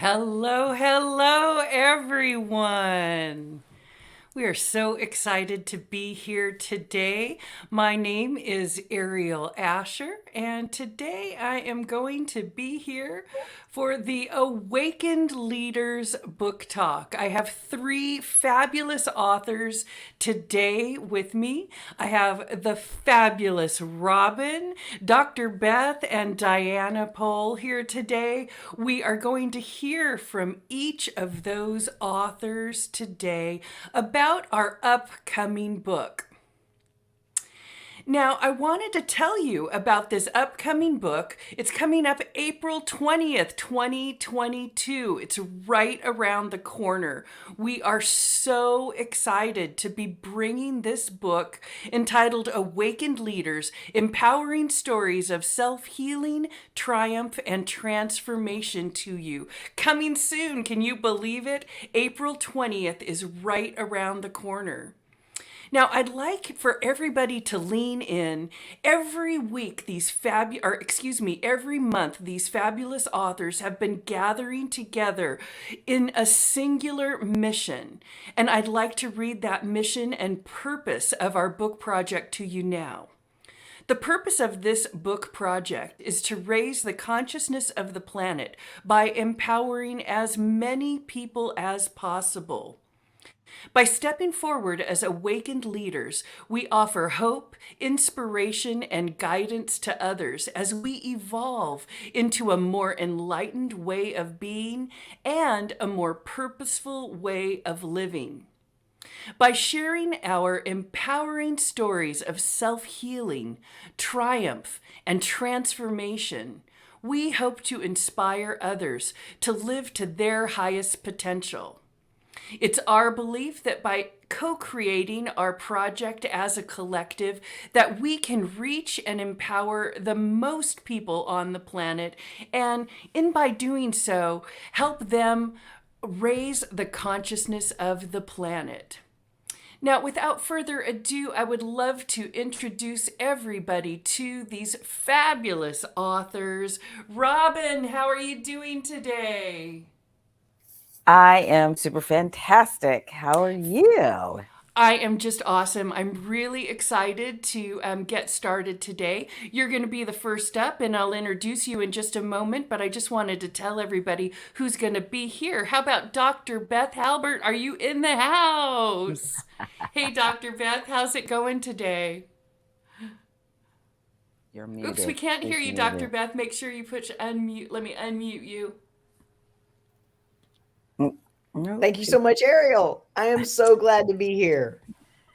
Hello, hello, everyone. We are so excited to be here today. My name is Aeriol Ascher, and today I am going to be here for the Awakened Leaders Book Talk. I have three fabulous authors today with me. I have the fabulous Robyn, Dr. Beth, and Diana Pohle here today. We are going to hear from each of those authors today about our upcoming book. Now, I wanted to tell you about this upcoming book. It's coming up April 20th, 2022. It's right around the corner. We are so excited to be bringing this book entitled Awakened Leaders, Empowering Stories of Self-Healing, Triumph, and Transformation to you. Coming soon. Can you believe it? April 20th is right around the corner. Now, I'd like for everybody to lean in. Every week, every month, these fabulous authors have been gathering together in a singular mission. And I'd like to read that mission and purpose of our book project to you now. The purpose of this book project is to raise the consciousness of the planet by empowering as many people as possible. By stepping forward as awakened leaders, we offer hope, inspiration, and guidance to others as we evolve into a more enlightened way of being and a more purposeful way of living. By sharing our empowering stories of self-healing, triumph, and transformation, we hope to inspire others to live to their highest potential. It's our belief that by co-creating our project as a collective, that we can reach and empower the most people on the planet, and by doing so, help them raise the consciousness of the planet. Now, without further ado, I would love to introduce everybody to these fabulous authors. Robyn, how are you doing today? I am super fantastic. How are you? I am just awesome. I'm really excited to get started today. You're going to be the first up, and I'll introduce you in just a moment, but I just wanted to tell everybody who's going to be here. How about Dr. Beth Halbert? Are you in the house? Hey, Dr. Beth, how's it going today? You're muted. Oops, we can't She's hear you, muted. Dr. Beth. Make sure you push unmute. Let me unmute you. Nope. Thank you so much, Aeriol. I am so glad to be here.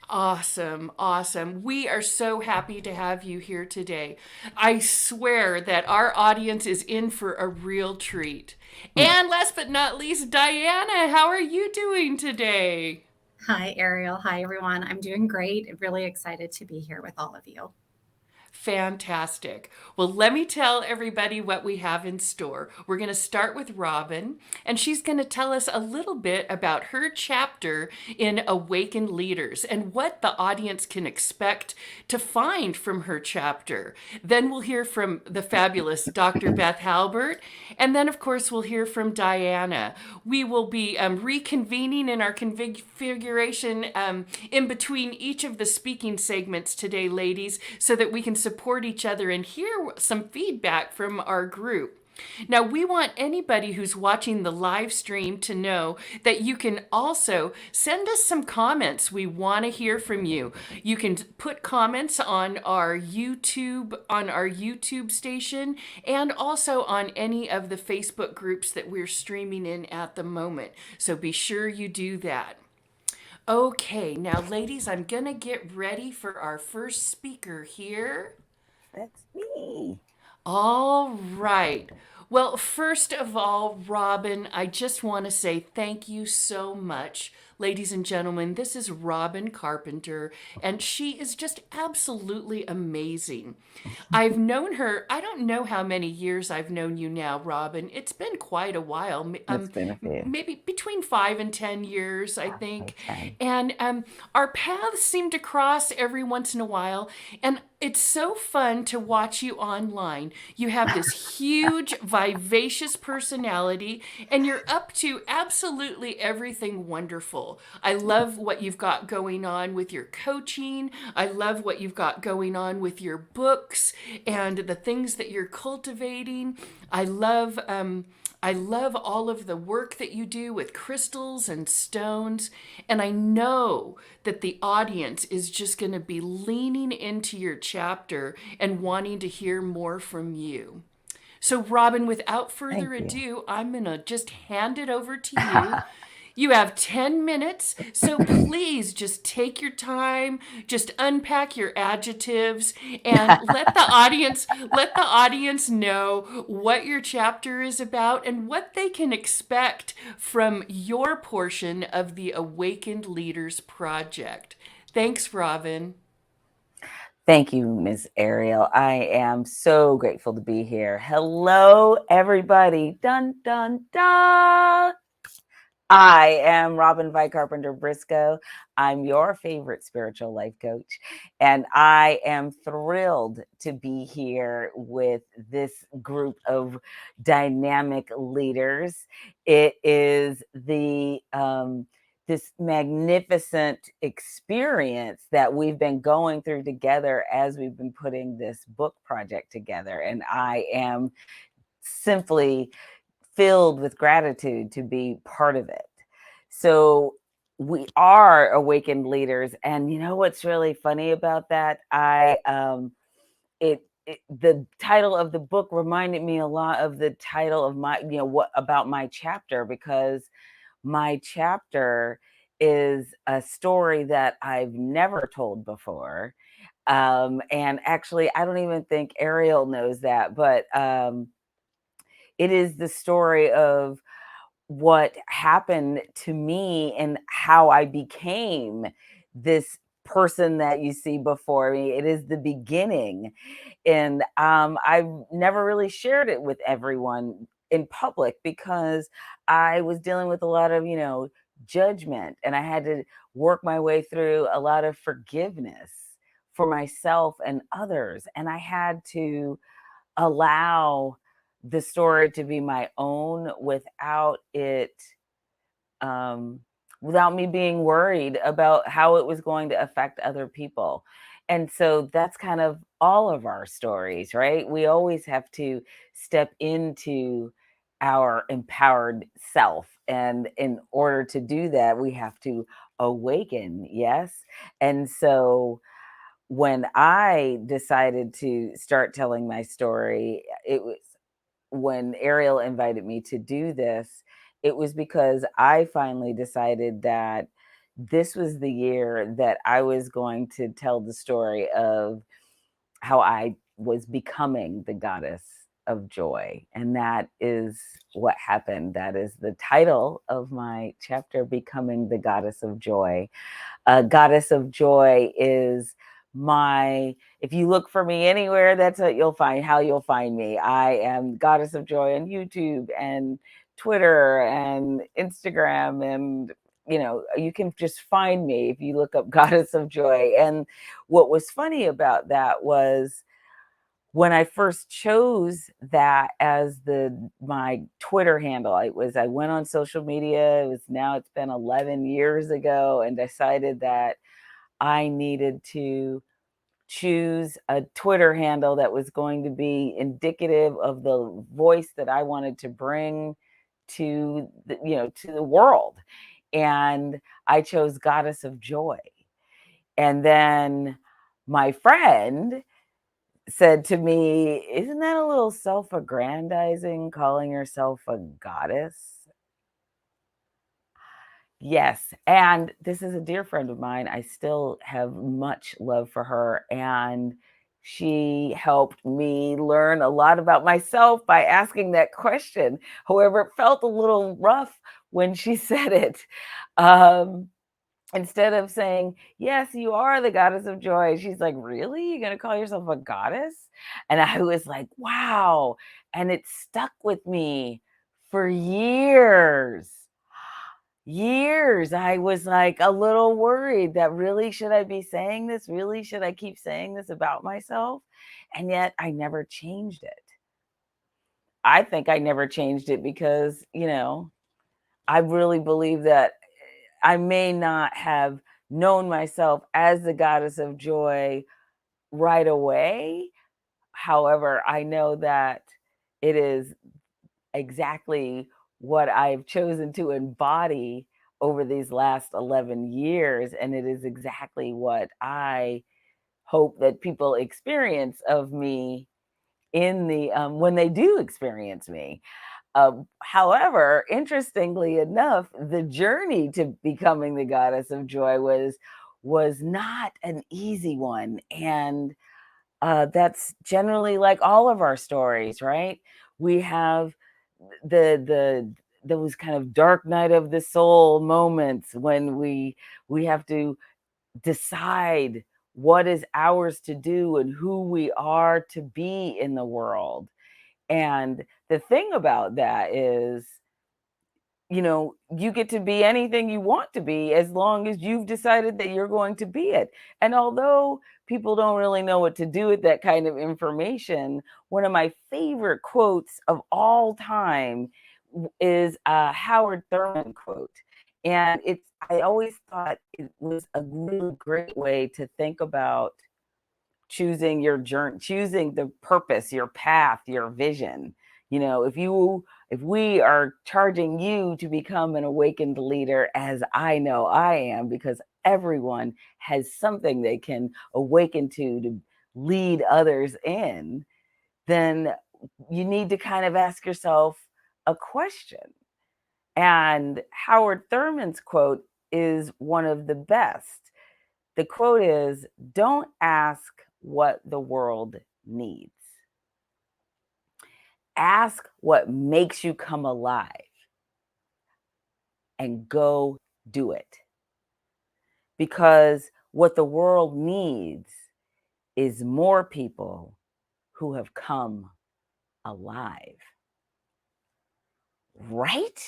Awesome, awesome. We are so happy to have you here today. I swear that our audience is in for a real treat. And last but not least, Diana, how are you doing today? Hi, Aeriol. Hi, everyone. I'm doing great. Really excited to be here with all of you. Fantastic. Well, let me tell everybody what we have in store. We're going to start with Robyn, and she's going to tell us a little bit about her chapter in Awakened Leaders and what the audience can expect to find from her chapter. Then we'll hear from the fabulous Dr. Beth Halbert, and then, of course, we'll hear from Diana. We will be reconvening in our configuration in between each of the speaking segments today, ladies, so that we can support each other and hear some feedback from our group. Now, we want anybody who's watching the live stream to know that you can also send us some comments. We want to hear from you. You can put comments on our YouTube station, and also on any of the Facebook groups that we're streaming in at the moment. So be sure you do that. Okay, now ladies, I'm gonna get ready for our first speaker here. That's me. All right. Well, first of all, Robyn, I just want to say thank you so much. Ladies and gentlemen, this is Robyn Carpenter, and she is just absolutely amazing. I've known her, I don't know how many years I've known you now, Robyn. It's been quite a while, It's been a few. maybe between 5 and 10 years, I think. 10. And our paths seem to cross every once in a while. And it's so fun to watch you online. You have this huge, vivacious personality, and you're up to absolutely everything wonderful. I love what you've got going on with your coaching. I love what you've got going on with your books and the things that you're cultivating. I love all of the work that you do with crystals and stones. And I know that the audience is just going to be leaning into your chapter and wanting to hear more from you. So, Robyn, without further Thank you. ado, I'm going to just hand it over to you. You have 10 minutes, so please just take your time, just unpack your adjectives, and let the audience know what your chapter is about and what they can expect from your portion of the Awakened Leaders Project. Thanks, Robyn. Thank you, Ms. Aeriol. I am so grateful to be here. Hello, everybody. Dun, dun, dun. I am Robyn Vie-Carpenter Briscoe. I'm your favorite spiritual life coach, and I am thrilled to be here with this group of dynamic leaders. It is this magnificent experience that we've been going through together as we've been putting this book project together, and I am simply filled with gratitude to be part of it. So we are awakened leaders, and you know what's really funny about that? The title of the book reminded me a lot of the title of my, what about my chapter, because my chapter is a story that I've never told before. And actually, I don't even think Aeriol knows that, but it is the story of what happened to me and how I became this person that you see before me. It is the beginning. And I've never really shared it with everyone in public because I was dealing with a lot of, judgment, and I had to work my way through a lot of forgiveness for myself and others. And I had to allow the story to be my own without it without me being worried about how it was going to affect other people. And so that's kind of all of our stories, right? We always have to step into our empowered self, and in order to do that we have to awaken. Yes. And so when I decided to start telling my story, it was when Aeriol invited me to do this, it was because I finally decided that this was the year that I was going to tell the story of how I was becoming the goddess of joy. And that is what happened. That is the title of my chapter, Becoming the Goddess of Joy. Goddess of Joy is if you look for me anywhere, that's what how you'll find me. I am Goddess of Joy on YouTube and Twitter and Instagram, and you can just find me if you look up Goddess of Joy. And what was funny about that was when I first chose that as my Twitter handle, I went on social media. It's been 11 years ago, and decided that I needed to choose a Twitter handle that was going to be indicative of the voice that I wanted to bring to the world. And I chose Goddess of Joy. And then my friend said to me, "Isn't that a little self-aggrandizing, calling yourself a goddess?" Yes, and this is a dear friend of mine. I still have much love for her, and she helped me learn a lot about myself by asking that question. However, it felt a little rough when she said it. Um, Instead of saying, yes, you are the goddess of joy, she's like, really? You're going to call yourself a goddess? And I was like, wow. And it stuck with me for years. Years. I was like a little worried that really, should I be saying this? Really, should I keep saying this about myself? And yet I never changed it. I think I never changed it because, I really believe that I may not have known myself as the goddess of joy right away. However, I know that it is exactly what I've chosen to embody over these last 11 years. And it is exactly what I hope that people experience of me in the when they do experience me. However, interestingly enough, the journey to becoming the goddess of joy was not an easy one, and that's generally like all of our stories, right? We have the those kind of dark night of the soul moments when we have to decide what is ours to do and who we are to be in the world. And the thing about that is, you get to be anything you want to be as long as you've decided that you're going to be it. And although people don't really know what to do with that kind of information, one of my favorite quotes of all time is a Howard Thurman quote. And I always thought it was a really great way to think about choosing your journey, choosing the purpose, your path, your vision. If we are charging you to become an awakened leader, as I know I am, because everyone has something they can awaken to lead others in, then you need to kind of ask yourself a question. And Howard Thurman's quote is one of the best. The quote is, don't ask what the world needs. Ask what makes you come alive and go do it. Because what the world needs is more people who have come alive. Right?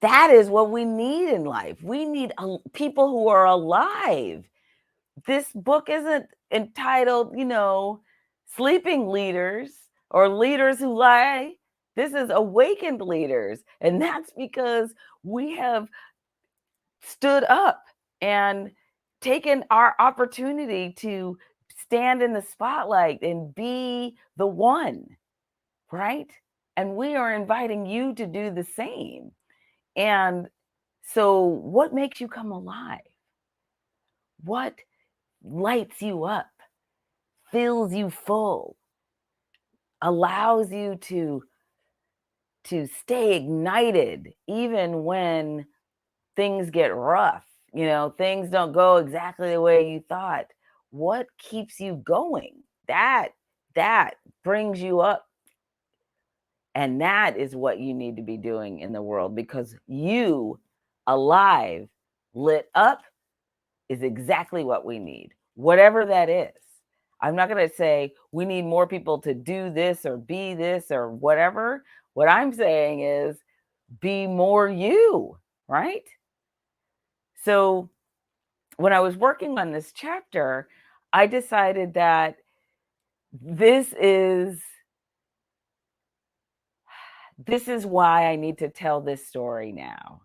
That is what we need in life. We need people who are alive. This book isn't entitled, sleeping leaders or leaders who lie. This is awakened leaders. And that's because we have stood up and taken our opportunity to stand in the spotlight and be the one, right? And we are inviting you to do the same. And so, what makes you come alive? What lights you up, fills you full, allows you to stay ignited even when things get rough, things don't go exactly the way you thought? What keeps you going? That brings you up. And that is what you need to be doing in the world, because you, alive, lit up, is exactly what we need, whatever that is. I'm not going to say we need more people to do this or be this or whatever. What I'm saying is be more you, right? So when I was working on this chapter, I decided that this is why I need to tell this story now.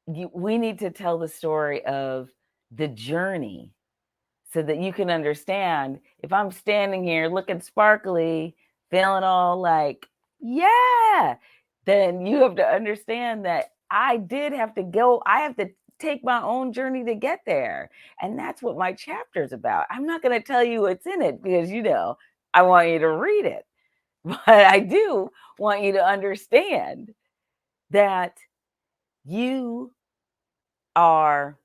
We need to tell the story of the journey so that you can understand. If I'm standing here looking sparkly, feeling all like, yeah, then you have to understand that I did have to go. I have to take my own journey to get there. And that's what my chapter is about. I'm not going to tell you what's in it because, I want you to read it. But I do want you to understand that you are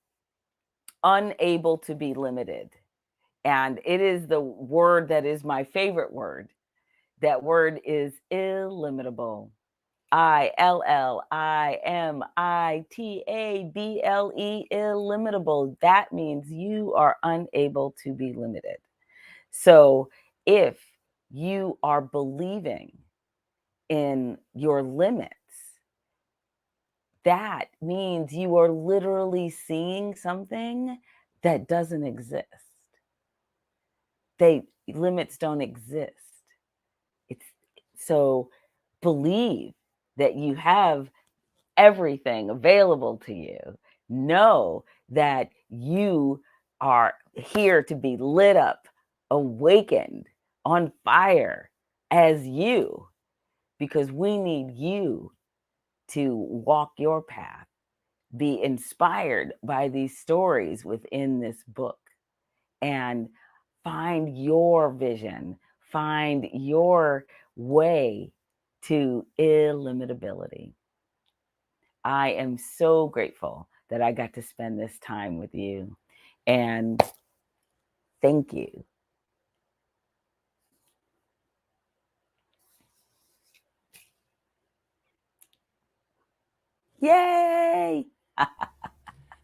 unable to be limited. And it is the word that is my favorite word. That word is illimitable. ILLIMITABLE, illimitable. That means you are unable to be limited. So if you are believing in your limits, that means you are literally seeing something that doesn't exist. Limits don't exist. It's so believe that you have everything available to you. Know that you are here to be lit up, awakened, on fire as you, because we need you to walk your path, be inspired by these stories within this book, and find your vision, find your way to illimitability. I am so grateful that I got to spend this time with you, and thank you. Yay!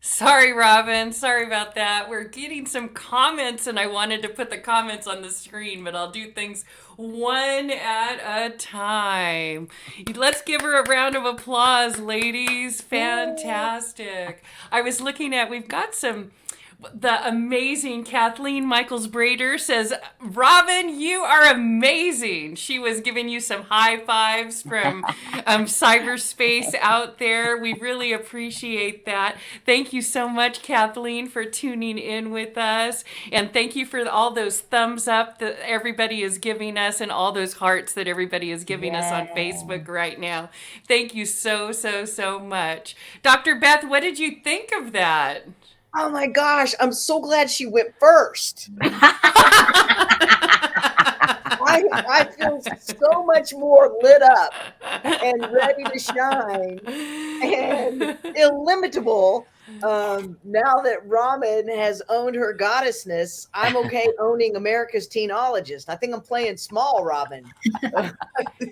Sorry, Robyn. Sorry about that. We're getting some comments, and I wanted to put the comments on the screen, but I'll do things one at a time. Let's give her a round of applause, ladies. Fantastic. I was looking at, we've got the amazing Kathleen Michaels-Brader says, Robyn, you are amazing. She was giving you some high fives from cyberspace out there. We really appreciate that. Thank you so much, Kathleen, for tuning in with us. And thank you for all those thumbs up that everybody is giving us and all those hearts that everybody is giving us on Facebook right now. Thank you so, so, so much. Dr. Beth, what did you think of that? Oh my gosh, I'm so glad she went first. I feel so much more lit up and ready to shine and illimitable. Now that Robyn has owned her goddessness, I'm okay owning America's teenologist. I think I'm playing small, Robyn.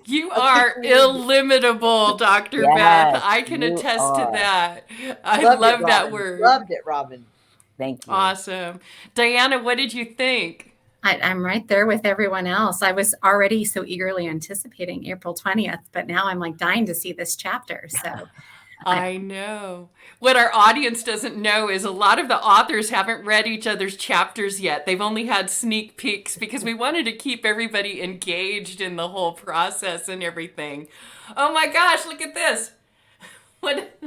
You are illimitable, Dr. Beth. I can attest to that. I love that word. Loved it, Robyn. Thank you. Awesome. Diana, what did you think? I'm right there with everyone else. I was already so eagerly anticipating April 20th, but now I'm like dying to see this chapter. So I know. What our audience doesn't know is a lot of the authors haven't read each other's chapters yet. They've only had sneak peeks because we wanted to keep everybody engaged in the whole process and everything. Oh my gosh, look at this. What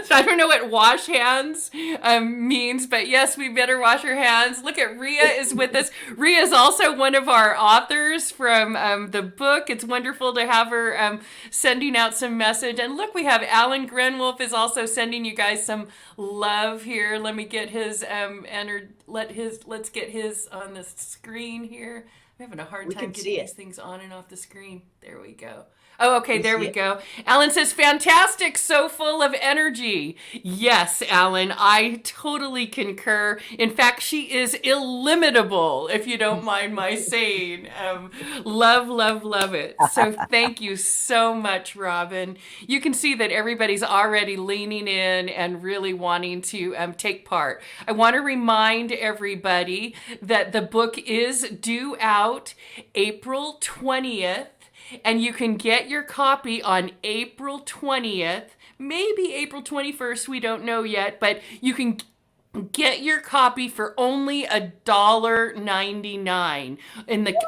I don't know what wash hands means, but yes, we better wash our hands. Look at Rhea is with us. Rhea is also one of our authors from the book. It's wonderful to have her sending out some message. And look, we have Alan Grenwolf is also sending you guys some love here. Let me get his let's get his on the screen here. I'm having a hard time getting these things on and off the screen. There we go. Oh, okay, there we go. Alan says, fantastic, so full of energy. Yes, Alan, I totally concur. In fact, she is illimitable, if you don't mind my saying. Love, love, love it. So thank you so much, Robyn. You can see that everybody's already leaning in and really wanting to take part. I want to remind everybody that the book is due out April 20th. And you can get your copy on April 20th, maybe April 21st, we don't know yet, but you can get your copy for only $1.99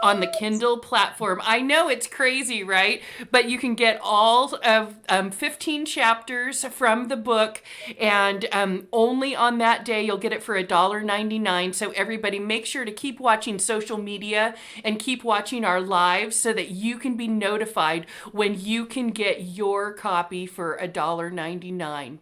on the Kindle platform. I know it's crazy, right? But you can get all of 15 chapters from the book, and only on that day you'll get it for $1.99. So everybody, make sure to keep watching social media and keep watching our lives so that you can be notified when you can get your copy for $1.99.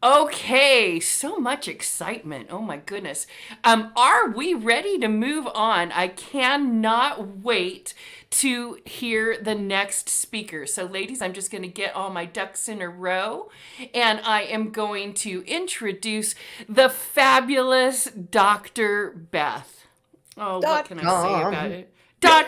Okay, so much excitement. Oh my goodness. Are we ready to move on? I cannot wait to hear the next speaker. So ladies, I'm just going to get all my ducks in a row, and I am going to introduce the fabulous Dr. Beth. Oh, what can I say about it?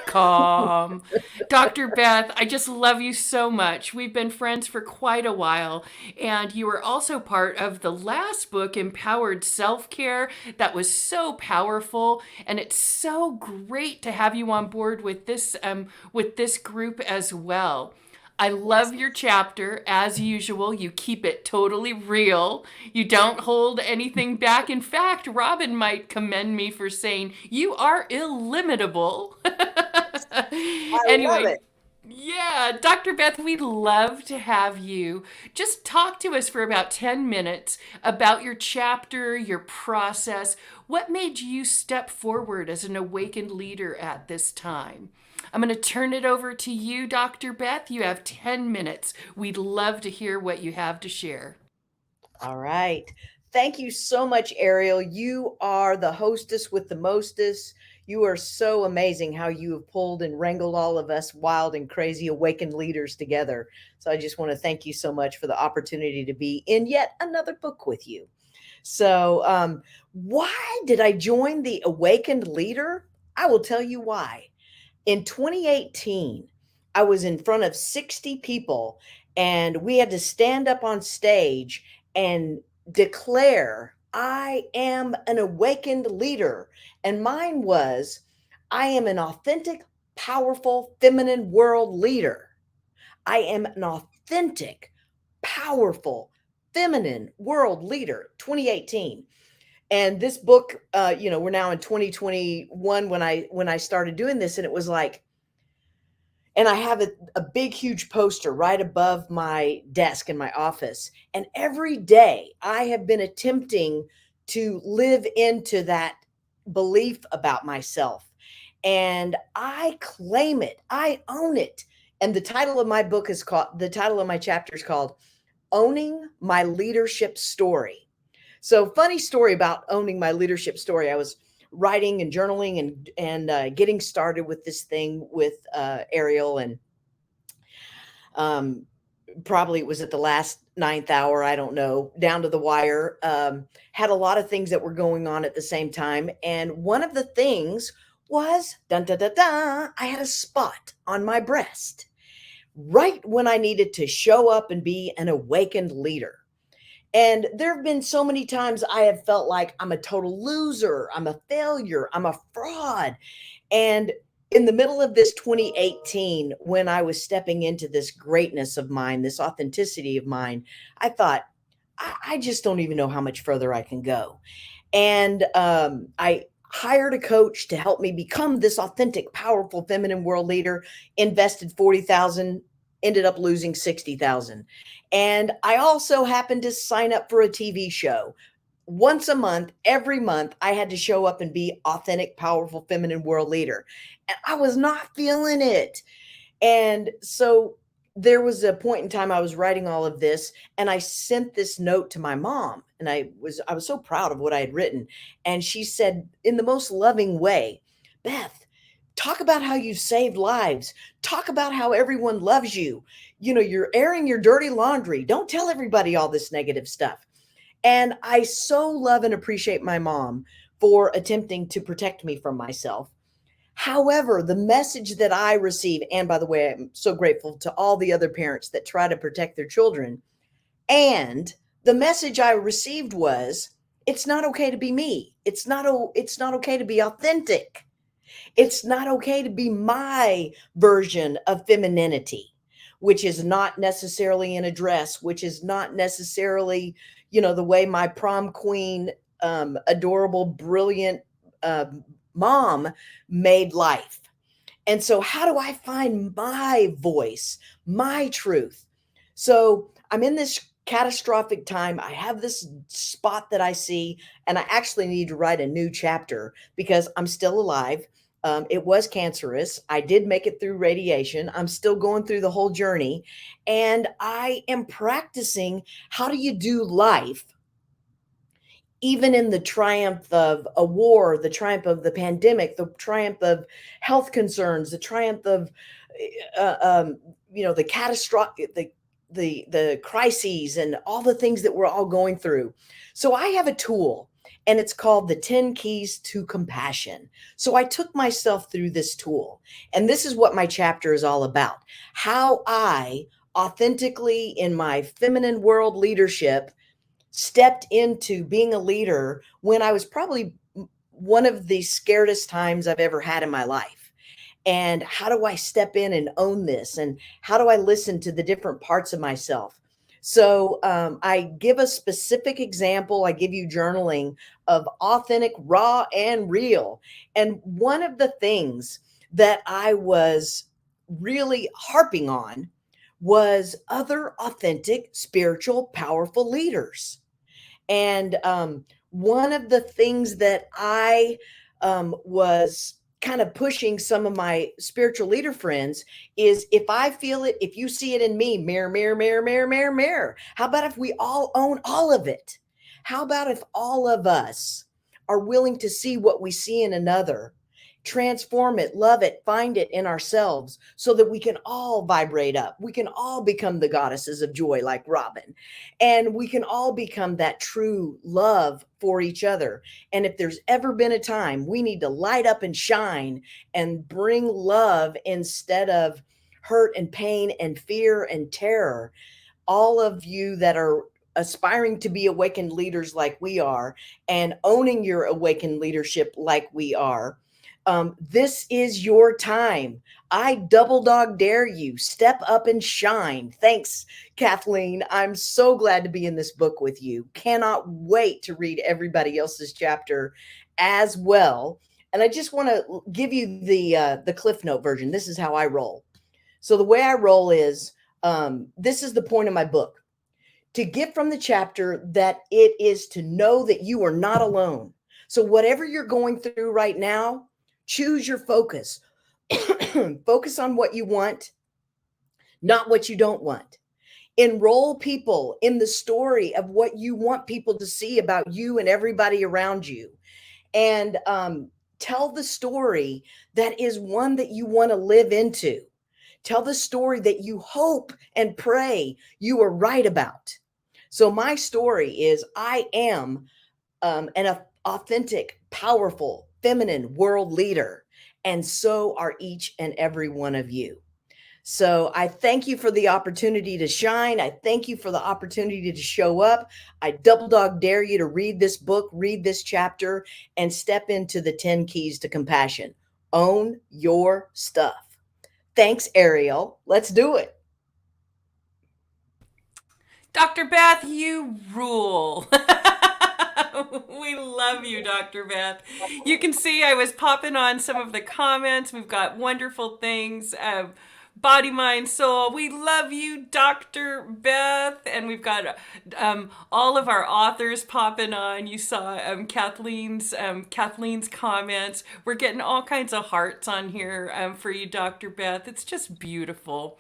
Com. Dr. Beth, I just love you so much. We've been friends for quite a while, and you were also part of the last book, Empowered Self-Care, that was so powerful, and it's so great to have you on board with this group as well. I love your chapter. As usual, you keep it totally real. You don't hold anything back. In fact, Robyn might commend me for saying you are illimitable. I love Anyway, it. yeah, Dr. Beth, we'd love to have you just talk to us for about 10 minutes about your chapter, your process. What made you step forward as an awakened leader at this time? I'm going to turn it over to you, Dr. Beth. You have 10 minutes. We'd love to hear what you have to share. All right. Thank you so much, Aeriol. You are the hostess with the mostest. You are so amazing how you have pulled and wrangled all of us wild and crazy awakened leaders together. So I just want to thank you so much for the opportunity to be in yet another book with you. So, why did I join the Awakened Leader? I will tell you why. In 2018, I was in front of 60 people, and we had to stand up on stage and declare, I am an awakened leader. And mine was, I am an authentic, powerful, feminine world leader. I am an authentic, powerful, feminine world leader, 2018. And this book, we're now in 2021 when I started doing this, and it was like, and I have a big, huge poster right above my desk in my office. And every day I have been attempting to live into that belief about myself. And I claim it, I own it. And the title of my chapter is called Owning My Leadership Story. So, funny story about owning my leadership story. I was writing and journaling and getting started with this thing with Aeriol, and probably it was at the last ninth hour. I don't know, down to the wire. Had a lot of things that were going on at the same time, and one of the things was dun dun dun dun. I had a spot on my breast right when I needed to show up and be an awakened leader. And there have been so many times I have felt like I'm a total loser, I'm a failure, I'm a fraud. And in the middle of this 2018, when I was stepping into this greatness of mine, this authenticity of mine, I thought, I just don't even know how much further I can go. And I hired a coach to help me become this authentic, powerful, feminine world leader, invested 40,000, ended up losing 60,000. And I also happened to sign up for a TV show. Once a month, every month, I had to show up and be authentic, powerful, feminine world leader. And I was not feeling it. And so there was a point in time I was writing all of this, and I sent this note to my mom, and I was so proud of what I had written. And she said, in the most loving way, Beth, talk about how you've saved lives. Talk about how everyone loves you. You know, you're airing your dirty laundry. Don't tell everybody all this negative stuff. And I so love and appreciate my mom for attempting to protect me from myself. However, the message that I receive, and by the way, I'm so grateful to all the other parents that try to protect their children. And the message I received was, it's not okay to be me. It's not okay to be authentic. It's not okay to be my version of femininity, which is not necessarily in a dress, which is not necessarily, the way my prom queen, adorable, brilliant mom made life. And so how do I find my voice, my truth? So I'm in this catastrophic time. I have this spot that I see, and I actually need to write a new chapter because I'm still alive. It was cancerous. I did make it through radiation. I'm still going through the whole journey. And I am practicing how do you do life, even in the triumph of a war, the triumph of the pandemic, the triumph of health concerns, the triumph of, the catastrophic, the crises and all the things that we're all going through. So I have a tool, and it's called The 10 Keys to Compassion. So I took myself through this tool, and this is what my chapter is all about. How I authentically, in my feminine world leadership, stepped into being a leader when I was probably one of the scaredest times I've ever had in my life. And how do I step in and own this? And how do I listen to the different parts of myself? So I give a specific example. I give you journaling of authentic, raw, and real. And one of the things that I was really harping on was other authentic, spiritual, powerful leaders. And one of the things that I was kind of pushing some of my spiritual leader friends is, if I feel it, if you see it in me, mirror, mirror, mirror, mirror, mirror, mirror. How about if we all own all of it? How about if all of us are willing to see what we see in another, transform it, love it, find it in ourselves, so that we can all vibrate up. We can all become the goddesses of joy like Robyn, and we can all become that true love for each other. And if there's ever been a time we need to light up and shine and bring love instead of hurt and pain and fear and terror, all of you that are aspiring to be awakened leaders like we are, and owning your awakened leadership like we are, this is your time. I double dog dare you. Step up and shine. Thanks, Kathleen. I'm so glad to be in this book with you. Cannot wait to read everybody else's chapter as well. And I just want to give you the Cliff Note version. This is how I roll. So the way I roll is, this is the point of my book. To get from the chapter that it is to know that you are not alone. So whatever you're going through right now, choose your focus. Focus on what you want, not what you don't want. Enroll people in the story of what you want people to see about you and everybody around you. And tell the story that is one that you want to live into. Tell the story that you hope and pray you are right about. So my story is, I am an authentic, powerful, feminine world leader. And so are each and every one of you. So I thank you for the opportunity to shine. I thank you for the opportunity to show up. I double dog dare you to read this book, read this chapter, and step into the 10 keys to compassion. Own your stuff. Thanks, Aeriol. Let's do it. Dr. Beth, you rule. We love you, Dr. Beth. You can see I was popping on some of the comments. We've got wonderful things. Body, mind, soul. We love you, Dr. Beth. And we've got all of our authors popping on. You saw Kathleen's comments. We're getting all kinds of hearts on here for you, Dr. Beth. It's just beautiful.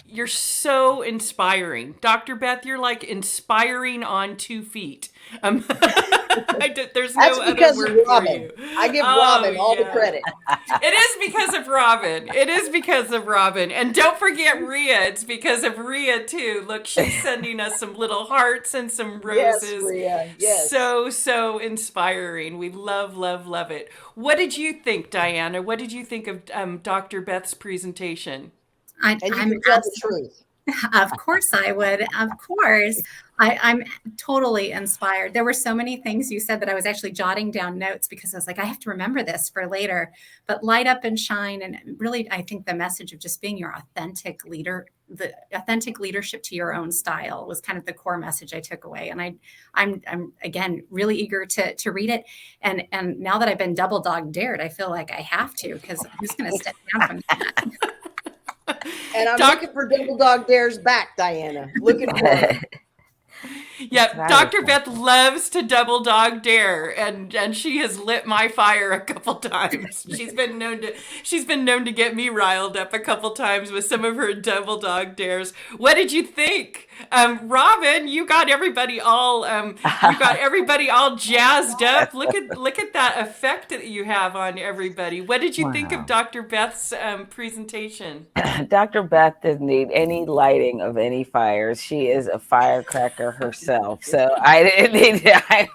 You're so inspiring. Dr. Beth, you're like inspiring on 2 feet. There's no other word for you. I give Robyn all the credit. It is because of Robyn. It is because of Robyn. And don't forget Rhea. It's because of Rhea, too. Look, she's sending us some little hearts and some roses. Yes, Rhea. Yes. So inspiring. We love, love, love it. What did you think, Diana? What did you think of Dr. Beth's presentation? And you can tell the truth. Of course I would. Of course. I'm totally inspired. There were so many things you said that I was actually jotting down notes, because I was like, I have to remember this for later. But light up and shine. And really, I think the message of just being your authentic leader, the authentic leadership to your own style, was kind of the core message I took away. And I'm again, really eager to read it. And now that I've been double dog dared, I feel like I have to, because who's going to step down from that? And I'm looking for double dog dares back, Diana. Looking for it. Yep, right. Dr. Beth loves to double dog dare, and she has lit my fire a couple times. She's been known to get me riled up a couple times with some of her double dog dares. What did you think, Robyn? You got everybody all jazzed up. Look at that effect that you have on everybody. What did you think of Dr. Beth's presentation? Dr. Beth doesn't need any lighting of any fires. She is a firecracker herself. So I didn't need to.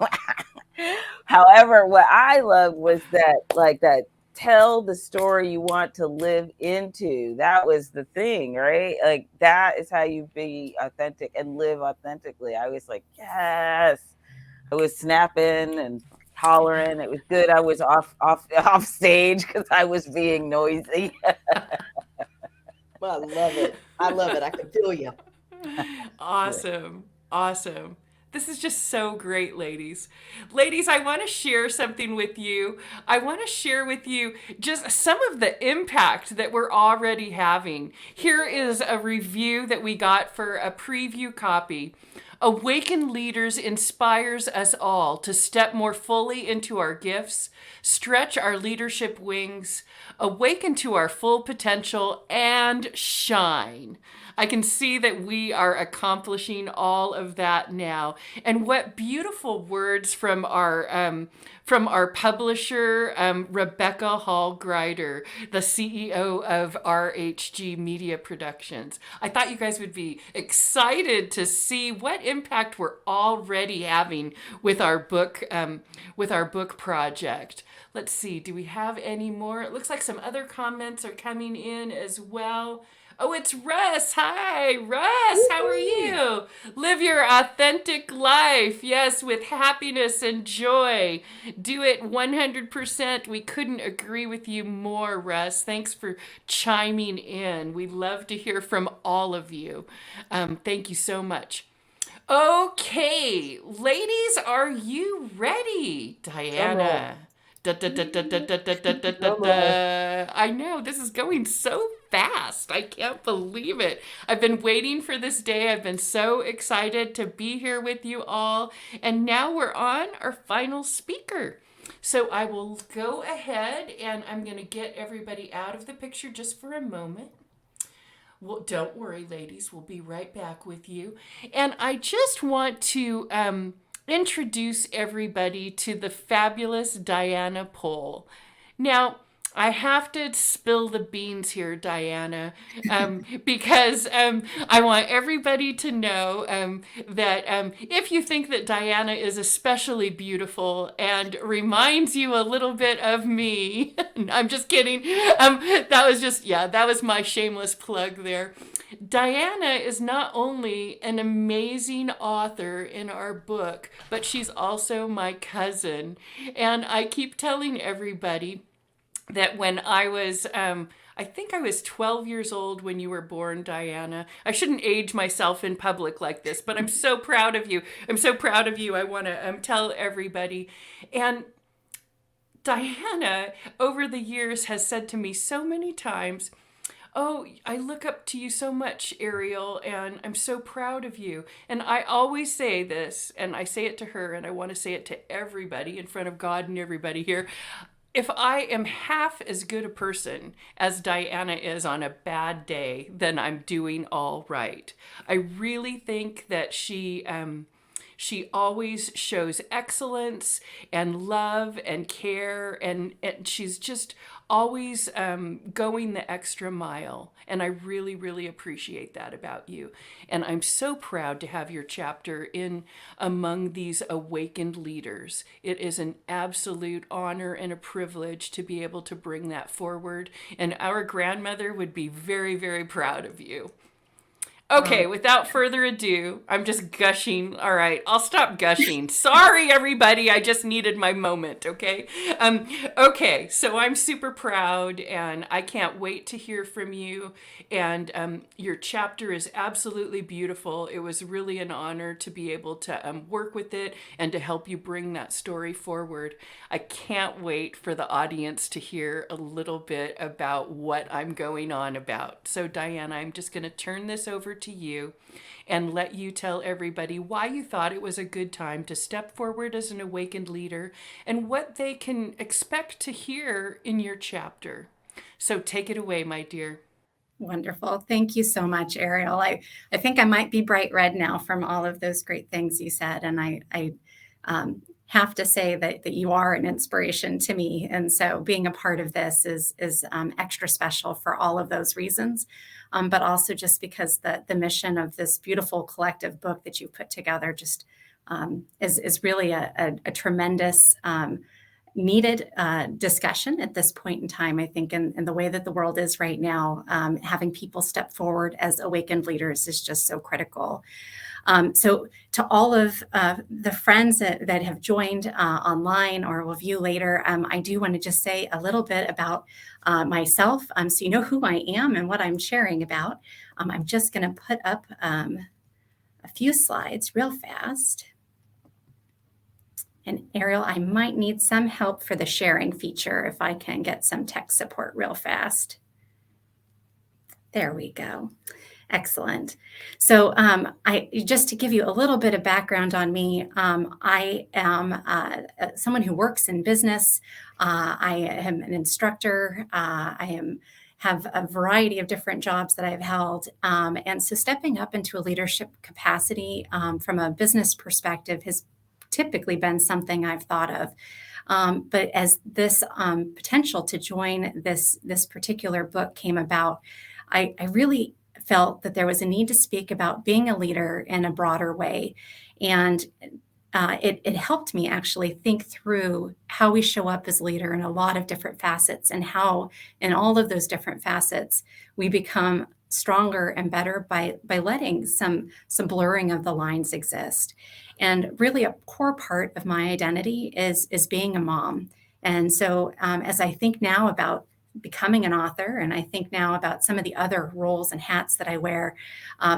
However, what I loved was that tell the story you want to live into. That was the thing, right? Like that is how you be authentic and live authentically. I was like, yes. I was snapping and hollering. It was good. I was off stage because I was being noisy. Well, I love it. I love it. I can feel you. Awesome. Awesome. This is just so great, ladies. Ladies, I want to share something with you. I want to share with you just some of the impact that we're already having. Here is a review that we got for a preview copy. Awakened Leaders inspires us all to step more fully into our gifts, stretch our leadership wings, awaken to our full potential, and shine. I can see that we are accomplishing all of that now. And what beautiful words from our publisher, Rebecca Hall-Grider, the CEO of RHG Media Productions. I thought you guys would be excited to see what impact we're already having with our book project. Let's see, do we have any more? It looks like some other comments are coming in as well. Oh, it's Russ. Hi, Russ. How are you? Live your authentic life. Yes, with happiness and joy. Do it 100%. We couldn't agree with you more, Russ. Thanks for chiming in. We love to hear from all of you. Thank you so much. Okay, ladies, are you ready? Diana. Da, da, da, da, da, da, da, da, da, da, da. I know, this is going so fast. I can't believe it. I've been waiting for this day. I've been so excited to be here with you all. And now we're on our final speaker. So I will go ahead and I'm going to get everybody out of the picture just for a moment. Well, don't worry, ladies. We'll be right back with you. And I just want to introduce everybody to the fabulous Diana Pohle. Now, I have to spill the beans here, Diana, because I want everybody to know that if you think that Diana is especially beautiful and reminds you a little bit of me, I'm just kidding. That was my shameless plug there. Diana is not only an amazing author in our book, but she's also my cousin. And I keep telling everybody that when I was, I think I was 12 years old when you were born, Diana. I shouldn't age myself in public like this, but I'm so proud of you. I'm so proud of you. I want to tell everybody. And Diana, over the years, has said to me so many times, "Oh, I look up to you so much, Aeriol, and I'm so proud of you." And I always say this, and I say it to her, and I want to say it to everybody in front of God and everybody here. If I am half as good a person as Diana is on a bad day, then I'm doing all right. I really think that she always shows excellence and love and care, and she's just always going the extra mile. And I really, really appreciate that about you. And I'm so proud to have your chapter in among these awakened leaders. It is an absolute honor and a privilege to be able to bring that forward. And our grandmother would be very, very proud of you. Okay, without further ado, I'm just gushing. All right, I'll stop gushing. Sorry, everybody. I just needed my moment, okay? Okay, so I'm super proud, and I can't wait to hear from you. And your chapter is absolutely beautiful. It was really an honor to be able to work with it and to help you bring that story forward. I can't wait for the audience to hear a little bit about what I'm going on about. So, Diana, I'm just going to turn this over to you and let you tell everybody why you thought it was a good time to step forward as an awakened leader and what they can expect to hear in your chapter. So take it away, my dear. Wonderful. Thank you so much, Aeriol. I think I might be bright red now from all of those great things you said. And I have to say that you are an inspiration to me. And so being a part of this is extra special for all of those reasons. But also just because the mission of this beautiful collective book that you put together just is really a tremendous needed discussion at this point in time. I think in the way that the world is right now, having people step forward as awakened leaders is just so critical. So to all of the friends that have joined online or will view later, I do want to just say a little bit about myself, so you know who I am and what I'm sharing about. I'm just going to put up a few slides real fast. And Ariel, I might need some help for the sharing feature if I can get some tech support real fast. There we go. Excellent. So just to give you a little bit of background on me, I am someone who works in business. I am an instructor. Have a variety of different jobs that I've held. And so stepping up into a leadership capacity from a business perspective has typically been something I've thought of. But as this potential to join this particular book came about, I really felt that there was a need to speak about being a leader in a broader way. And it helped me actually think through how we show up as leader in a lot of different facets, and how in all of those different facets we become stronger and better by letting some blurring of the lines exist. And really a core part of my identity is being a mom. And so as I think now about becoming an author, and I think now about some of the other roles and hats that I wear,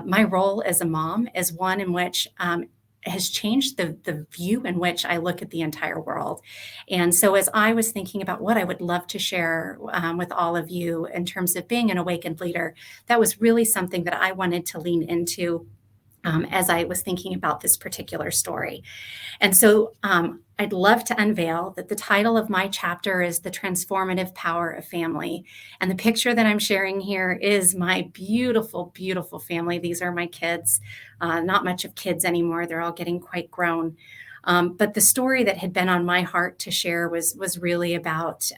my role as a mom is one in which has changed the view in which I look at the entire world. And so as I was thinking about what I would love to share with all of you in terms of being an awakened leader, that was really something that I wanted to lean into as I was thinking about this particular story. And so I'd love to unveil that the title of my chapter is The Transformative Power of Family. And the picture that I'm sharing here is my beautiful, beautiful family. These are my kids, not much of kids anymore. They're all getting quite grown. But the story that had been on my heart to share was really about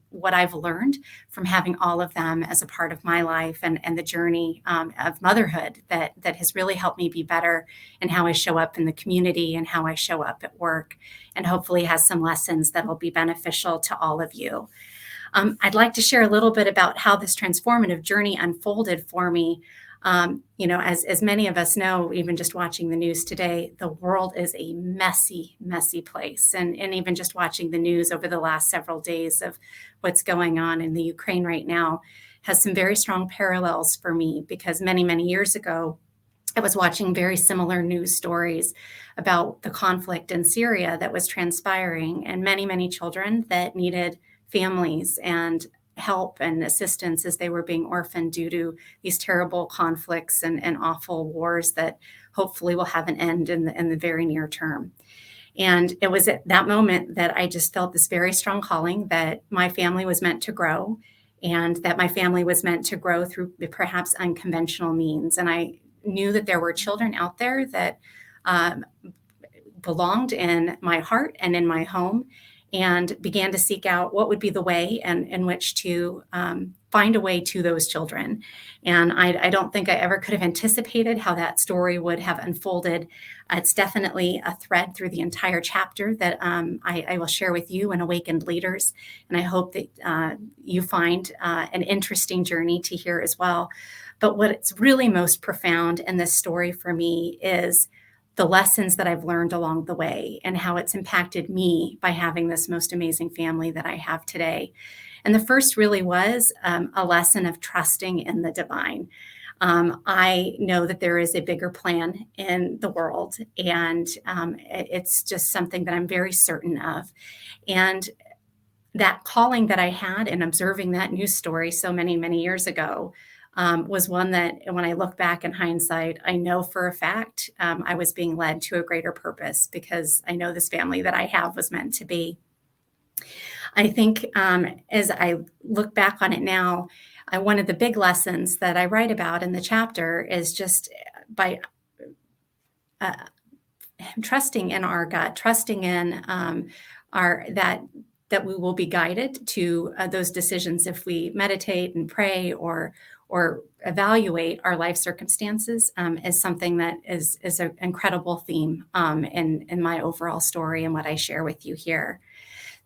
what I've learned from having all of them as a part of my life, and the journey of motherhood that has really helped me be better in how I show up in the community and how I show up at work, and hopefully has some lessons that will be beneficial to all of you. I'd like to share a little bit about how this transformative journey unfolded for me. As many of us know, even just watching the news today, the world is a messy, messy place. And even just watching the news over the last several days of what's going on in the Ukraine right now has some very strong parallels for me, because many, many years ago, I was watching very similar news stories about the conflict in Syria that was transpiring, and many, many children that needed families and help and assistance as they were being orphaned due to these terrible conflicts and awful wars that hopefully will have an end in the very near term. And it was at that moment that I just felt this very strong calling that my family was meant to grow, and that my family was meant to grow through perhaps unconventional means. And I knew that there were children out there that belonged in my heart and in my home, and began to seek out what would be the way and in which to find a way to those children. And I don't think I ever could have anticipated how that story would have unfolded. It's definitely a thread through the entire chapter that I will share with you and awakened leaders. And I hope that you find an interesting journey to hear as well. But what's really most profound in this story for me is the lessons that I've learned along the way, and how it's impacted me by having this most amazing family that I have today. And the first really was a lesson of trusting in the divine. I know that there is a bigger plan in the world, and it's just something that I'm very certain of. And that calling that I had in observing that news story so many, many years ago was one that, when I look back in hindsight, I know for a fact I was being led to a greater purpose, because I know this family that I have was meant to be. I think as I look back on it now, one of the big lessons that I write about in the chapter is just by trusting in our gut, trusting in that we will be guided to those decisions if we meditate and pray or or evaluate our life circumstances is something that is an incredible theme in my overall story and what I share with you here.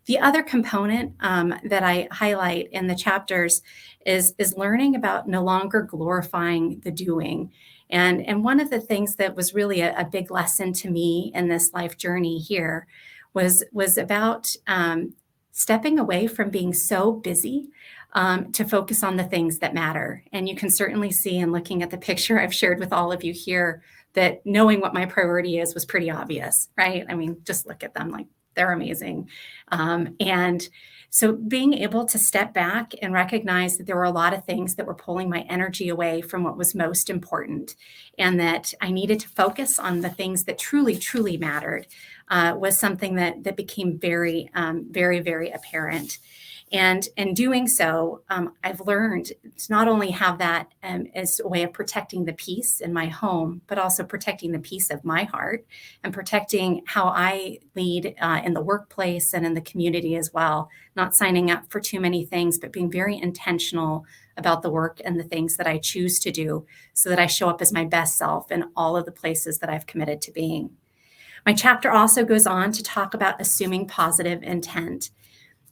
The other component that I highlight in the chapters is learning about no longer glorifying the doing. And one of the things that was really a big lesson to me in this life journey here was about stepping away from being so busy to focus on the things that matter. And you can certainly see in looking at the picture I've shared with all of you here that knowing what my priority is was pretty obvious, right? I mean, just look at them, like they're amazing. And so being able to step back and recognize that there were a lot of things that were pulling my energy away from what was most important, and that I needed to focus on the things that truly, truly mattered was something that became very, very apparent. And in doing so, I've learned to not only have that as a way of protecting the peace in my home, but also protecting the peace of my heart and protecting how I lead in the workplace and in the community as well. Not signing up for too many things, but being very intentional about the work and the things that I choose to do so that I show up as my best self in all of the places that I've committed to being. My chapter also goes on to talk about assuming positive intent.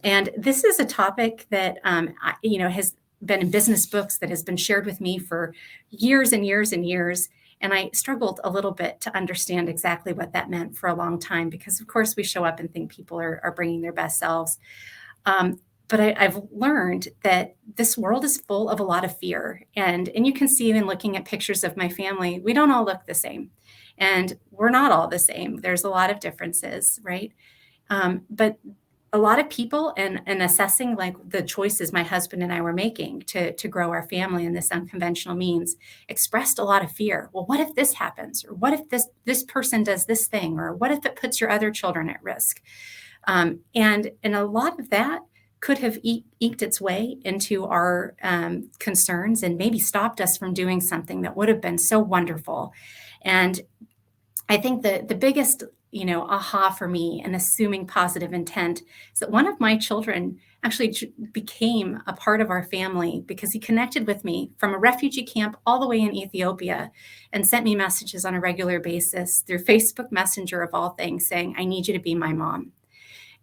And this is a topic that, has been in business books, that has been shared with me for years and years and years. And I struggled a little bit to understand exactly what that meant for a long time, because of course we show up and think people are bringing their best selves. But I've learned that this world is full of a lot of fear. And you can see in looking at pictures of my family, we don't all look the same. And we're not all the same. There's a lot of differences, right? But a lot of people and assessing like the choices my husband and I were making to grow our family in this unconventional means expressed a lot of fear. Well, what if this happens? Or what if this person does this thing? Or what if it puts your other children at risk? And a lot of that could have eked its way into our concerns and maybe stopped us from doing something that would have been so wonderful. And I think the biggest aha for me in assuming positive intent is that one of my children actually became a part of our family because he connected with me from a refugee camp all the way in Ethiopia and sent me messages on a regular basis through Facebook Messenger of all things saying, I need you to be my mom.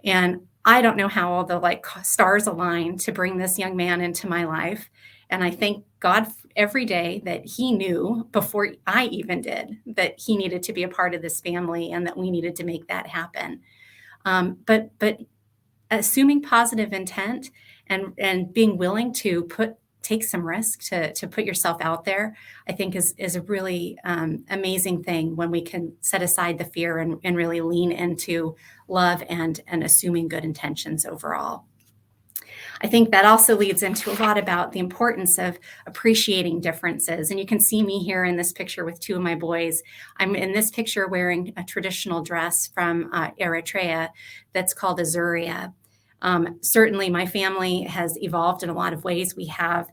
And I don't know how all the stars aligned to bring this young man into my life. And I thank God every day that he knew before I even did that he needed to be a part of this family and that we needed to make that happen. But assuming positive intent and being willing to take some risk to put yourself out there, I think is a really amazing thing when we can set aside the fear and really lean into love and assuming good intentions overall. I think that also leads into a lot about the importance of appreciating differences. And you can see me here in this picture with two of my boys. I'm in this picture wearing a traditional dress from Eritrea that's called a zuria. Certainly my family has evolved in a lot of ways. We have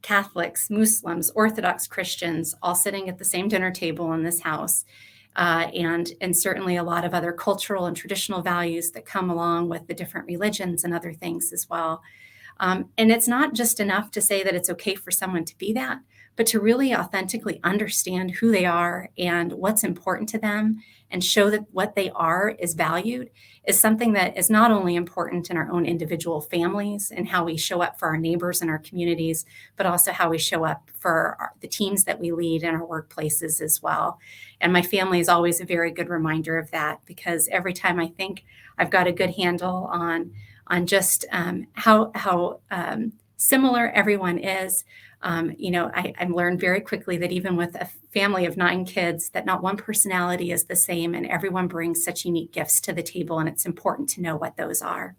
Catholics, Muslims, Orthodox Christians all sitting at the same dinner table in this house. And certainly a lot of other cultural and traditional values that come along with the different religions and other things as well. And it's not just enough to say that it's okay for someone to be that, but to really authentically understand who they are and what's important to them and show that what they are is valued is something that is not only important in our own individual families and how we show up for our neighbors and our communities, but also how we show up for the teams that we lead in our workplaces as well. And my family is always a very good reminder of that, because every time I think I've got a good handle on just how similar everyone is, I learned very quickly that even with a family of 9 kids, that not one personality is the same, and everyone brings such unique gifts to the table, and it's important to know what those are.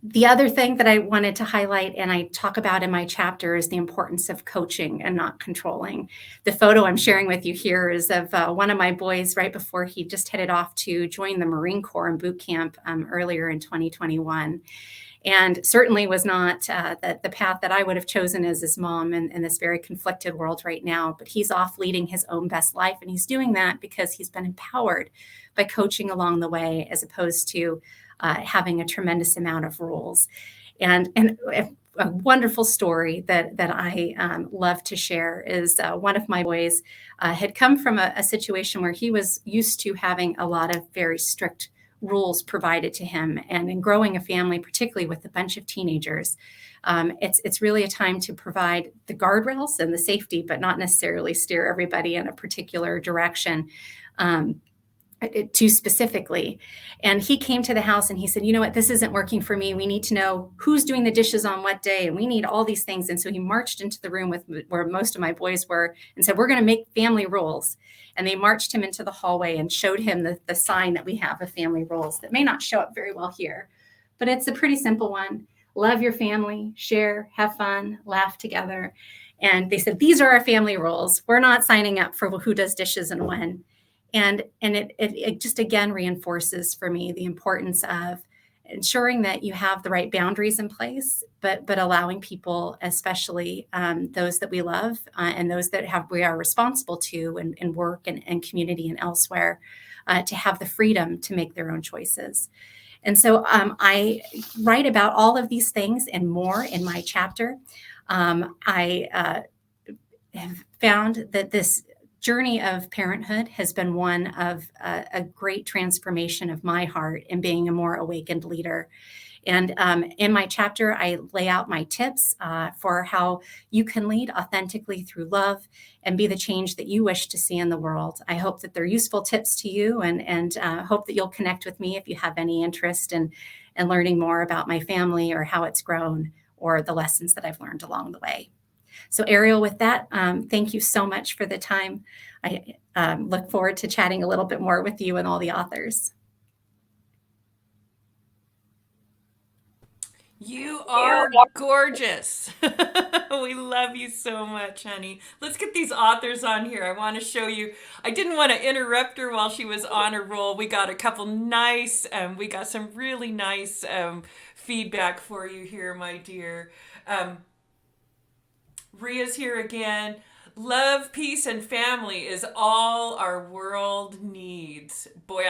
The other thing that I wanted to highlight and I talk about in my chapter is the importance of coaching and not controlling. The photo I'm sharing with you here is of one of my boys right before he just headed off to join the Marine Corps in boot camp earlier in 2021. And certainly was not the path that I would have chosen as his mom in this very conflicted world right now. But he's off leading his own best life. And he's doing that because he's been empowered by coaching along the way, as opposed to having a tremendous amount of rules. And a wonderful story that I love to share is one of my boys had come from a situation where he was used to having a lot of very strict rules provided to him. And in growing a family, particularly with a bunch of teenagers, it's really a time to provide the guardrails and the safety, but not necessarily steer everybody in a particular direction. Too specifically. And he came to the house and he said, you know what, this isn't working for me. We need to know who's doing the dishes on what day. And we need all these things. And so he marched into the room where most of my boys were and said, we're going to make family rules. And they marched him into the hallway and showed him the sign that we have of family rules that may not show up very well here, but it's a pretty simple one. Love your family, share, have fun, laugh together. And they said, these are our family rules. We're not signing up for who does dishes and when. And it just, again, reinforces for me the importance of ensuring that you have the right boundaries in place, but allowing people, especially those that we love and those that we are responsible to in work and community and elsewhere, to have the freedom to make their own choices. And so I write about all of these things and more in my chapter. I have found that this journey of parenthood has been one of a great transformation of my heart in being a more awakened leader. And in my chapter, I lay out my tips for how you can lead authentically through love and be the change that you wish to see in the world. I hope that they're useful tips to you, and hope that you'll connect with me if you have any interest in learning more about my family or how it's grown or the lessons that I've learned along the way. So Aeriol, with that, thank you so much for the time. I look forward to chatting a little bit more with you and all the authors. You are gorgeous. We love you so much, honey. Let's get these authors on here. I want to show you. I didn't want to interrupt her while she was on a roll. We got a couple nice, we got some really nice feedback for you here, my dear. Ria's here again. Love, peace, and family is all our world needs. Boy,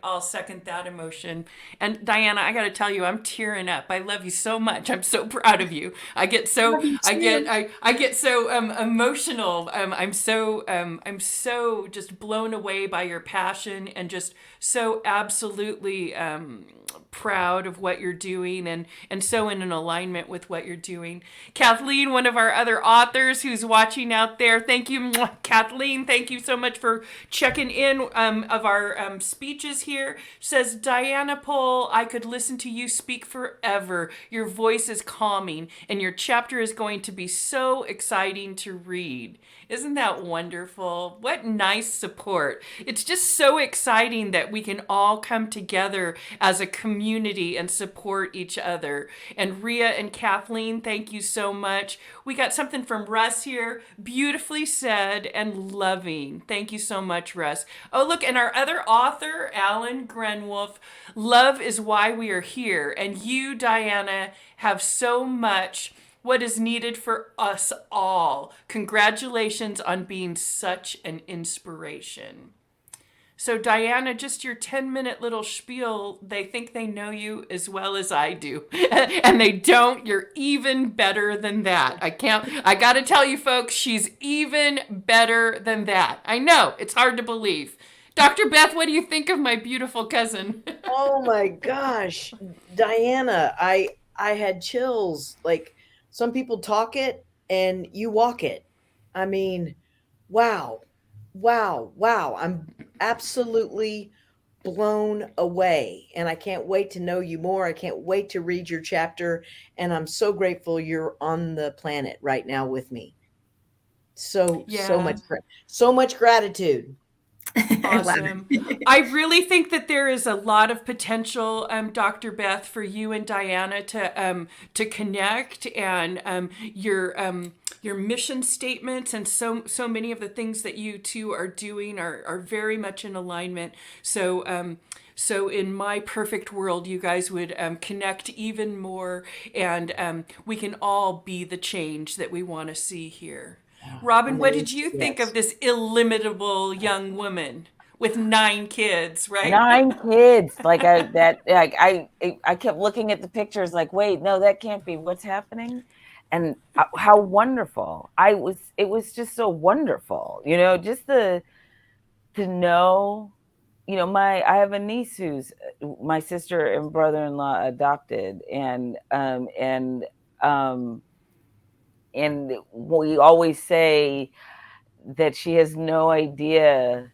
I'll second that emotion. And Diana, I got to tell you, I'm tearing up. I love you so much. I'm so proud of you. I get so emotional. I'm so just blown away by your passion and just so absolutely proud of what you're doing and so in an alignment with what you're doing. Kathleen, one of our other authors who's watching out there, thank you, Kathleen. Thank you so much for checking in of our speeches here. Says, Diana Pohle, I could listen to you speak forever. Your voice is calming and your chapter is going to be so exciting to read. Isn't that wonderful? What nice support. It's just so exciting that we can all come together as a community and support each other. And Ria and Kathleen, thank you so much. We got something from Russ here. Beautifully said and loving. Thank you so much, Russ. Oh, look, and our other author, Alan Grenwolf, love is why we are here. And you, Diana, have so much what is needed for us all. Congratulations on being such an inspiration. So Diana, just your 10-minute little spiel, they think they know you as well as I do. And they don't. You're even better than that. I got to tell you folks, she's even better than that. I know, it's hard to believe. Dr. Beth, what do you think of my beautiful cousin? Oh my gosh, Diana, I had chills. Like, some people talk it and you walk it. I mean, wow. I'm absolutely blown away. And I can't wait to know you more. I can't wait to read your chapter. And I'm so grateful you're on the planet right now with me. So much gratitude. Awesome. I really think that there is a lot of potential, Dr. Beth, for you and Diana to connect, and your mission statements and so many of the things that you two are doing are very much in alignment. So in my perfect world, you guys would connect even more, and we can all be the change that we want to see here. Robyn, what did you think of this illimitable young woman? with 9 kids, right? 9 kids. I kept looking at the pictures like, wait, no, that can't be what's happening. And how wonderful. It was just so wonderful, just to know, I have a niece who's my sister and brother-in-law adopted, and we always say that she has no idea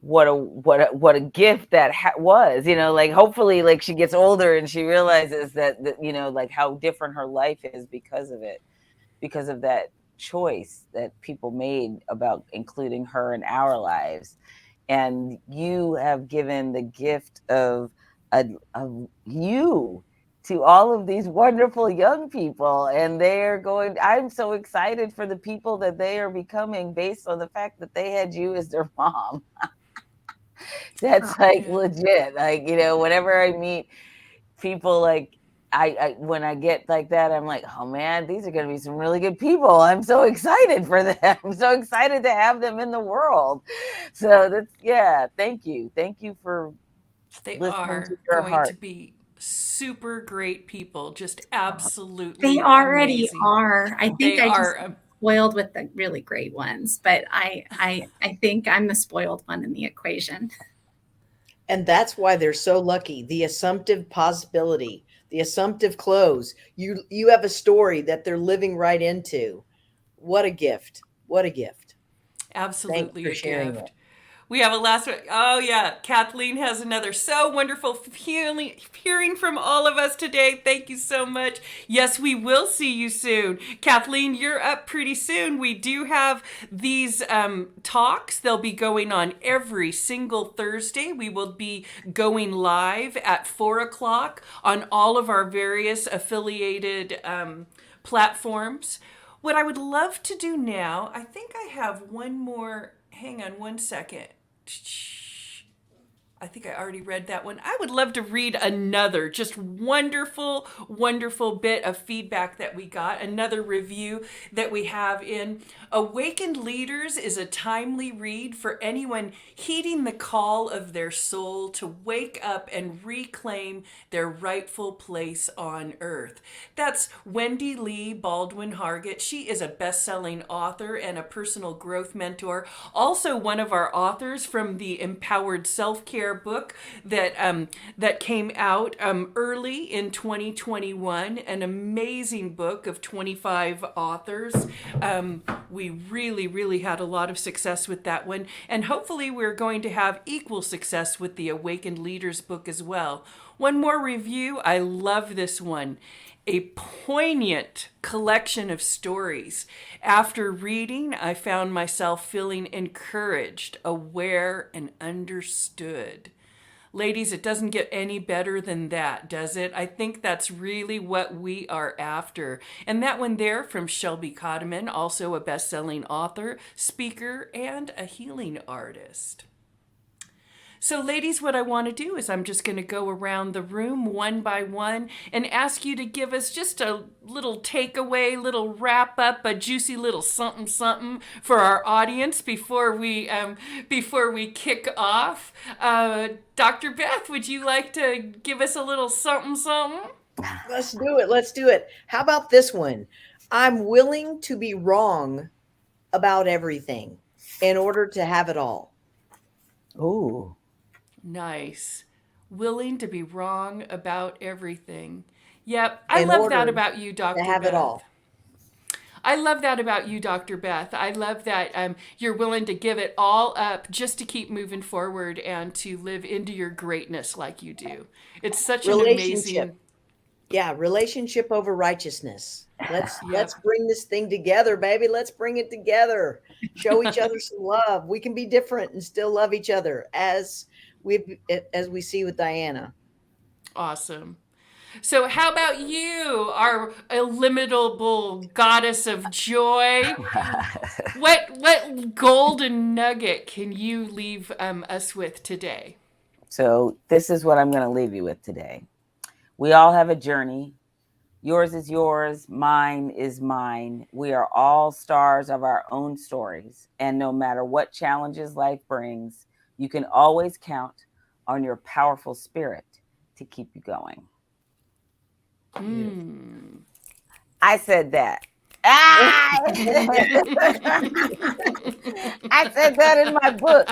what a gift that was, like hopefully like she gets older and she realizes that like how different her life is because of it, because of that choice that people made about including her in our lives. And you have given the gift of you to all of these wonderful young people, and I'm so excited for the people that they are becoming based on the fact that they had you as their mom. That's like legit. Like, whenever I meet people, like I when I get like that, I'm like, oh man, these are going to be some really good people. I'm so excited for them. I'm so excited to have them in the world. So thank you for They listening to are your going heart. to be super great people, just absolutely They already amazing. are. I think They I are just spoiled with the really great ones, but I think I'm the spoiled one in the equation. And that's why they're so lucky. The assumptive possibility, the assumptive close. You have a story that they're living right into. What a gift. What a gift. Thanks absolutely for a sharing gift. it. We have a last one. Oh, yeah. Kathleen has another. So wonderful hearing from all of us today. Thank you so much. Yes, we will see you soon. Kathleen, you're up pretty soon. We do have these talks. They'll be going on every single Thursday. We will be going live at 4 o'clock on all of our various affiliated platforms. What I would love to do now, I think I have one more. Hang on one second. I think I already read that one. I would love to read another just wonderful, wonderful bit of feedback that we got. Another review that we have in Awakened Leaders is a timely read for anyone heeding the call of their soul to wake up and reclaim their rightful place on earth. That's Wendy Lee Baldwin Hargett. She is a best-selling author and a personal growth mentor. Also one of our authors from the Empowered Self-Care book that came out early in 2021, an amazing book of 25 authors. We really had a lot of success with that one, and hopefully we're going to have equal success with the Awakened Leaders book as well. One more review. I love this one. A poignant collection of stories. After reading, I found myself feeling encouraged, aware, and understood. Ladies, it doesn't get any better than that, does it? I think that's really what we are after. And that one there from Shelby Cotterman, also a best-selling author, speaker, and a healing artist. So ladies, what I want to do is I'm just going to go around the room one by one and ask you to give us just a little takeaway, little wrap up, a juicy little something something for our audience before we kick off. Dr. Beth, would you like to give us a little something something? Let's do it. Let's do it. How about this one? I'm willing to be wrong about everything in order to have it all. Ooh. Nice. Willing to be wrong about everything. Yep, I love that about you, Dr. To have Beth. it all. I love that about you, Dr. Beth. I love that you're willing to give it all up just to keep moving forward and to live into your greatness like you do. It's such an amazing... Yeah, relationship over righteousness. Let's bring this thing together, baby. Let's bring it together. Show each other some love. We can be different and still love each other as we see with Diana. Awesome. So how about you, our illimitable goddess of joy? What golden nugget can you leave us with today? So this is what I'm going to leave you with today. We all have a journey. Yours is yours. Mine is mine. We are all stars of our own stories. And no matter what challenges life brings, You can always count on your powerful spirit to keep you going. I said that. I said that in my book.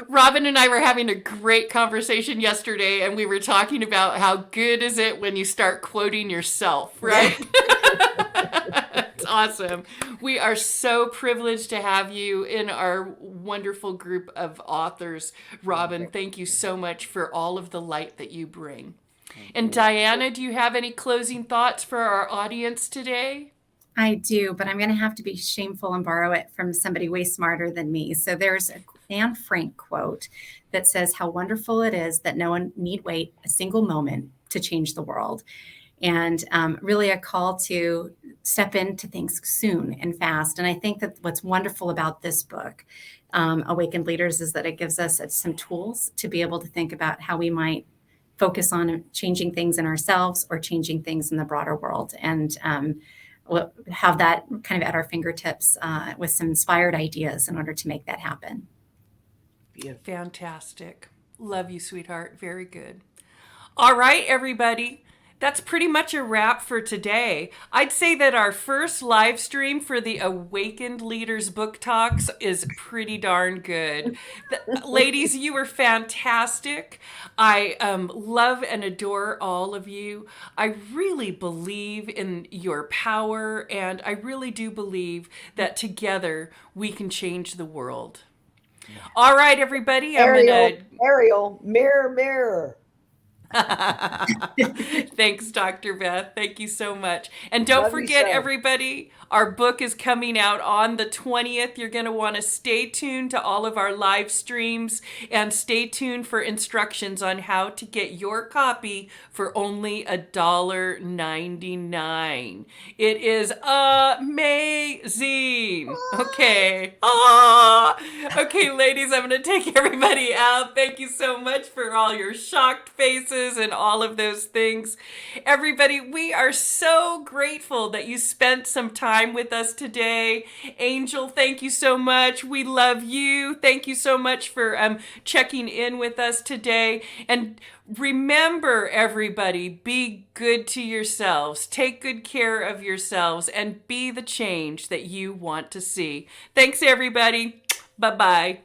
Robyn and I were having a great conversation yesterday, and we were talking about how good is it when you start quoting yourself, right? It's awesome. We are so privileged to have you in our wonderful group of authors. Robyn, thank you so much for all of the light that you bring. And Diana, do you have any closing thoughts for our audience today? I do, but I'm going to have to be shameful and borrow it from somebody way smarter than me. So there's an Anne Frank quote that says, how wonderful it is that no one need wait a single moment to change the world. And really a call to step into things soon and fast. And I think that what's wonderful about this book, Awakened Leaders, is that it gives us some tools to be able to think about how we might focus on changing things in ourselves or changing things in the broader world. And we'll have that kind of at our fingertips with some inspired ideas in order to make that happen. Fantastic. Love you, sweetheart. Very good. All right, everybody. That's pretty much a wrap for today. I'd say that our first live stream for the Awakened Leaders Book Talks is pretty darn good. Ladies, you were fantastic. I love and adore all of you. I really believe in your power, and I really do believe that together we can change the world. All right, everybody. Aeriol, mirror, mirror. Thanks, Dr. Beth. Thank you so much. And don't forget, everybody, our book is coming out on the 20th. You're going to want to stay tuned to all of our live streams and stay tuned for instructions on how to get your copy for only $1.99. It is amazing. Okay. Okay, ladies, I'm going to take everybody out. Thank you so much for all your shocked faces and all of those things. Everybody, we are so grateful that you spent some time with us today. Angel, thank you so much. We love you. Thank you so much for checking in with us today. And remember, everybody, be good to yourselves. Take good care of yourselves and be the change that you want to see. Thanks, everybody. Bye-bye.